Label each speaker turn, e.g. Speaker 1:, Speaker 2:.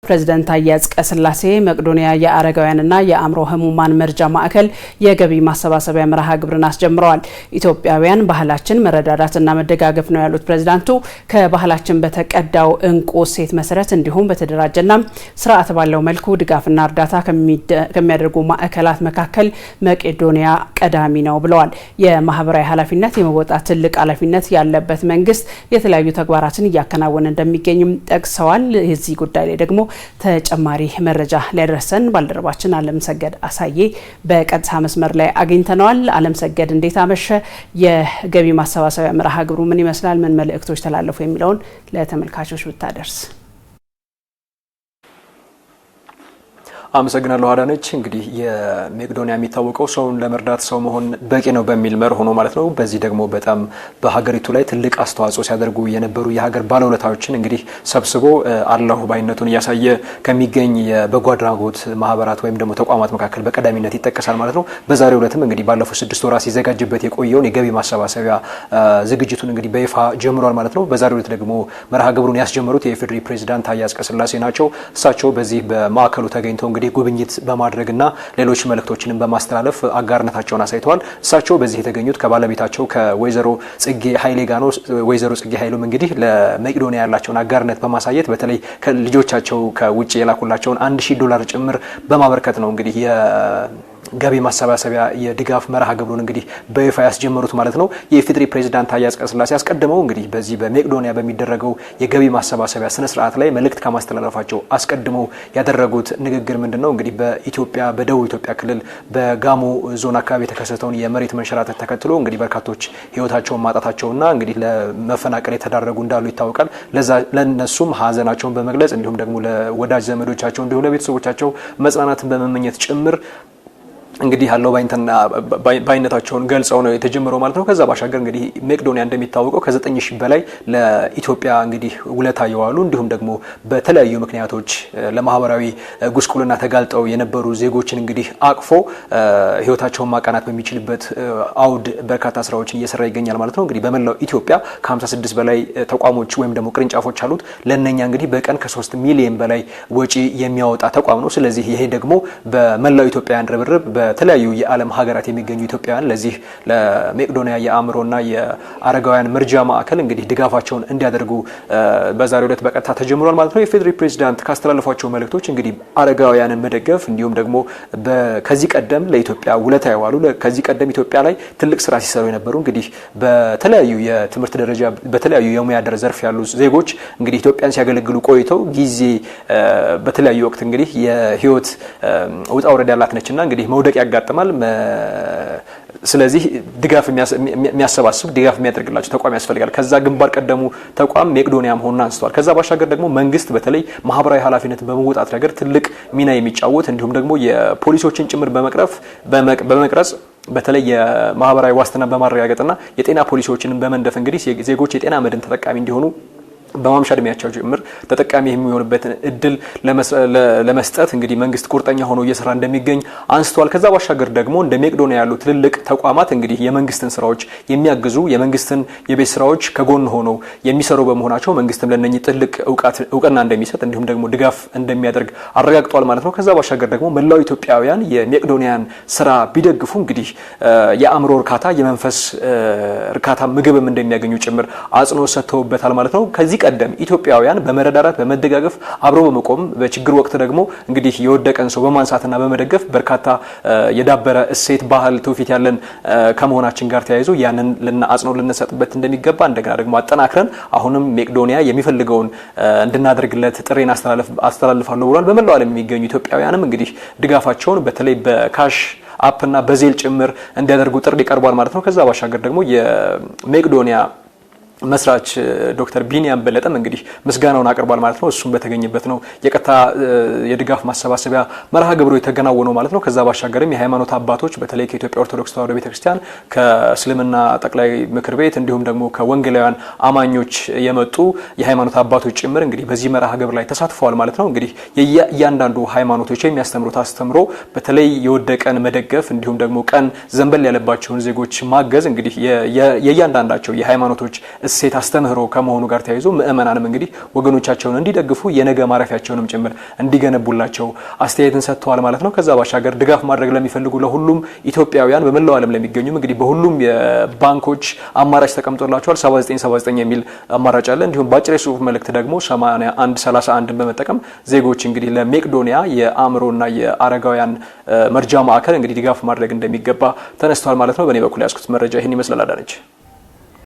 Speaker 1: ፕሬዝዳንት ታዬ አጽቀሥላሴ መቄዶንያ የአረጋውያንና የአእምሮ ህሙማን መርጃ ማዕከል የገቢ ማሰባሰቢያ መርሃ ግብርን አስጀምረዋል። ኢትዮጵያውያን ባህላችን መረዳዳትና መደጋገፍ ነው ያሉት ፕሬዝዳንቱ ከባህላችን በተቀዳው እንቁ እሴት መሰረት እንዲሁም በተደራጀና ስርዓት ባለው መልኩ ድጋፍና እርዳታ ከሚያደርጉ ማዕከላት መካከል መቄዶንያ ቀዳሚ ነው ብለዋል። የማህበራዊ ኃላፊነት የመወጣት ትልቅ ኃላፊነት ያለበት መንግስት የተለያዩ ተግባራትን እያከናወነ እንደሚገኝም ጠቅሰዋል። የዚህ ጉዳይ ላይ ደግሞ ተጨማሪ መረጃ ሊያደርሰን ባልደረባችን አለምሰገድ አሳዬ በቀጥታ መስመር ላይ አግኝተነዋል። አለምሰገድ እንዴት አመሸ? የገቢ ማሰባሰቢያ መርሃ ግብሩ ምን ይመስላል? ምን መልእክቶች ተላለፉ? የሚለውን ለተመልካቾች ብታደርስ።
Speaker 2: አመሰግናለሁ አዳነች። እንግዲህ የመቄዶንያ የሚታወቀው ሰውን ለመርዳት ሰው መሆን በቂ ነው በሚል መርህ ሆኖ ማለት ነው። በዚህ ደግሞ በጣም በሀገሪቱ ላይ ትልቅ አስተዋጽኦ ሲያደርጉ የነበሩ የሀገር ባለውለታዎችን እንግዲህ ሰብስቦ አላሁ ባይነቱን እያሳየ ከሚገኝ የበጎ አድራጎት ማህበራት ወይም ደግሞ ተቋማት መካከል በቀዳሚነት ይጠቀሳል ማለት ነው። በዛሬው ዕለትም እንግዲህ ባለፉት 6 ወራት ሲዘጋጅበት የቆየውን የገቢ ማሰባሰቢያ ዝግጅቱን እንግዲህ በይፋ ጀምሯል ማለት ነው። በዛሬው ዕለት ደግሞ መርሃ ግብሩን ያስጀመሩት የኢፌዴሪ ፕሬዝዳንት ታዬ አጽቀሥላሴ ናቸው። እሳቸው በዚህ በማዕከሉ ተገኝተው እንግዲህ ጉብኝት በማድረግና ሌሎች መልእክቶችንም በማስተላለፍ አጋርነታቸውን አሳይተዋል። እሳቸው በዚህ የተገኙት ከባለቤታቸው ከወይዘሮ ጽጌ ኃይሌ ጋር ነው። ወይዘሮ ጽጌ ኃይሉም እንግዲህ ለመቄዶንያ ያላቸውን አጋርነት በማሳየት በተለይ ከልጆቻቸው ከውጭ የላኩላቸውን $1000 ጭምር በማበርከት ነው እንግዲህ ገቢ ማሰባሰቢያ የድጋፍ መርሃ ግብሩን እንግዲህ በይፋ ያስጀመሩት ማለት ነው። የኢፌዴሪ ፕሬዝዳንት ታዬ አጽቀሥላሴ አስቀድመው እንግዲህ በዚህ በመቄዶንያ በሚደረገው የገቢ ማሰባሰቢያ ስነ ስርዓት ላይ መልእክት ከማስተላለፋቸው አስቀድመው ያደረጉት ንግግር ምንድነው? እንግዲህ በኢትዮጵያ በደቡብ ኢትዮጵያ ክልል በጋሞ ዞን አካባቢ የተከሰተውን የመሬት መንሸራተት ተከትሎ እንግዲህ በርካቶች ህይወታቸውን ማጣታቸውና እንግዲህ ለመፈናቀል የተዳረጉ እንዳሉ ይታወቃል። ለነሱም ሀዘናቸውን በመግለጽ እንዲሁም ደግሞ ለወዳጅ ዘመዶቻቸው እንዲሁም ለቤተሰቦቻቸው መጽናናትን በመመኘት ጭምር እንግዲህ ያለው ባይነታቸውን ገልጸው ነው የተጀመረው ማለት ነው። ከዛ ባሻገር እንግዲህ መቄዶንያ እንደሚታወቀው ከ9000 በላይ ለኢትዮጵያ እንግዲህ ውለታ የዋሉ እንዲሁም ደግሞ በተለያዩ ምክንያቶች ለማህበራዊ ጉስቁልና ተጋልጠው የነበሩ ዜጎችን እንግዲህ አቅፎ ህይወታቸውን ማቃናት በሚችልበት አውድ በርካታ ስራዎችን እየሰራ ይገኛል ማለት ነው። እንግዲህ በመላው ኢትዮጵያ ከ56 በላይ ተቋሞች ወይም ደግሞ ቅርንጫፎች አሉት። ለነኛ እንግዲህ በቀን ከ3 ሚሊዮን በላይ ወጪ የሚያወጣ ተቋም ነው። ስለዚህ ይሄ ደግሞ በመላው ኢትዮጵያውያን ርብርብ በተለያዩ የዓለም ሀገራት የሚገኙ ኢትዮጵያውያን ለዚህ ለመቄዶንያ የአእምሮና የአረጋውያን መርጃ ማዕከል እንግዲህ ድጋፋቸውን እንዲያደርጉ በዛሬው ዕለት በቀጥታ ተጀምሯል ማለት ነው። የፌዴሪ ፕሬዝዳንት ካስተላለፏቸው መልእክቶች እንግዲህ አረጋውያንን መደገፍ እንዲሁም ደግሞ ከዚህ ቀደም ለኢትዮጵያ ውለታ የዋሉ ከዚህ ቀደም ኢትዮጵያ ላይ ትልቅ ስራ ሲሰሩ የነበሩ እንግዲህ በተለያዩ የትምህርት ደረጃ በተለያዩ የሙያ ዘርፍ ያሉ ዜጎች እንግዲህ ኢትዮጵያን ሲያገለግሉ ቆይተው ጊዜ በተለያዩ ወቅት እንግዲህ የህይወት ውጣ ውረድ ያላት ነችና እንግዲህ መውደቅ ያጋጥማል። ስለዚህ ድጋፍ የሚያሰባስብ ድጋፍ የሚያደርግላቸው ተቋም ያስፈልጋል። ከዛ ግንባር ቀደሙ ተቋም መቄዶንያ መሆኑን አንስተዋል። ከዛ ባሻገር ደግሞ መንግስት በተለይ ማህበራዊ ኃላፊነትን በመወጣት ነገር ትልቅ ሚና የሚጫወት እንዲሁም ደግሞ የፖሊሶችን ጭምር በመቅረጽ በተለይ የማህበራዊ ዋስትና በማረጋገጥና የጤና ፖሊሲዎችን በመንደፍ እንግዲህ ዜጎች የጤና መድን ተጠቃሚ እንዲሆኑ በማምሻ እድሜያቸው ጭምር ተጠቃሚ የሚሆኑበትን እድል ለመስጠት እንግዲህ መንግስት ቁርጠኛ ሆኖ እየሰራ እንደሚገኝ አንስተዋል። ከዛ ባሻገር ደግሞ እንደ መቄዶንያ ያሉ ትልልቅ ተቋማት እንግዲህ የመንግስትን ስራዎች የሚያግዙ የመንግስትን የቤት ስራዎች ከጎን ሆነው የሚሰሩ በመሆናቸው መንግስትም ለነኚህ ትልቅ እውቅና እንደሚሰጥ እንዲሁም ደግሞ ድጋፍ እንደሚያደርግ አረጋግጧል ማለት ነው። ከዛ ባሻገር ደግሞ መላው ኢትዮጵያውያን የመቄዶንያን ስራ ቢደግፉ እንግዲህ የአእምሮ እርካታ የመንፈስ እርካታ ምግብም እንደሚያገኙ ጭምር አጽንኦት ሰጥተውበታል ማለት ነው። ከዚህ ቀደም ኢትዮጵያውያን በመረዳዳት በመደጋገፍ አብሮ በመቆም በችግር ወቅት ደግሞ እንግዲህ የወደቀን ሰው በማንሳትና በመደገፍ በርካታ የዳበረ እሴት ባህል ትውፊት ያለን ከመሆናችን ጋር ተያይዞ ያንን አጽንኦት ልንሰጥበት እንደሚገባ እንደገና ደግሞ አጠናክረን አሁንም መቄዶንያ የሚፈልገውን እንድናደርግለት ጥሬን አስተላልፋለሁ ብሏል። በመላው ዓለም የሚገኙ ኢትዮጵያውያንም እንግዲህ ድጋፋቸውን በተለይ በካሽ አፕና በዜል ጭምር እንዲያደርጉ ጥሪ ቀርቧል ማለት ነው። ከዛ ባሻገር ደግሞ የመቄዶንያ መስራች ዶክተር ቢኒያም በለጠም እንግዲህ ምስጋናውን አቅርቧል ማለት ነው። እሱም በተገኘበት ነው የቀጥታ የድጋፍ ማሰባሰቢያ መርሃ ግብሩ የተገናወነው ማለት ነው። ከዛ ባሻገርም የሃይማኖት አባቶች በተለይ ከኢትዮጵያ ኦርቶዶክስ ተዋሕዶ ቤተክርስቲያን ከእስልምና ጠቅላይ ምክር ቤት እንዲሁም ደግሞ ከወንጌላውያን አማኞች የመጡ የሃይማኖት አባቶች ጭምር እንግዲህ በዚህ መርሃ ግብር ላይ ተሳትፈዋል ማለት ነው። እንግዲህ እያንዳንዱ ሃይማኖቶች የሚያስተምሩት አስተምሮ በተለይ የወደቀን መደገፍ እንዲሁም ደግሞ ቀን ዘንበል ያለባቸውን ዜጎች ማገዝ እንግዲህ የእያንዳንዳቸው የሃይማኖቶች እሴት አስተምህሮ ከመሆኑ ጋር ተያይዞ ምእመናንም እንግዲህ ወገኖቻቸውን እንዲደግፉ የነገ ማረፊያቸውንም ጭምር እንዲገነቡላቸው አስተያየትን ሰጥተዋል ማለት ነው። ከዛ ባሻገር ድጋፍ ማድረግ ለሚፈልጉ ለሁሉም ኢትዮጵያውያን በመላው ዓለም ለሚገኙም እንግዲህ በሁሉም የባንኮች አማራጭ ተቀምጦላቸዋል። 7979 የሚል አማራጭ አለ። እንዲሁም በአጭር የጽሁፍ መልእክት ደግሞ 8131 በመጠቀም ዜጎች እንግዲህ ለሜቄዶኒያ የአእምሮና የአረጋውያን መርጃ ማዕከል እንግዲህ ድጋፍ ማድረግ እንደሚገባ ተነስቷል ማለት ነው። በእኔ በኩል ያስኩት መረጃ ይህን ይመስላል። አዳነች።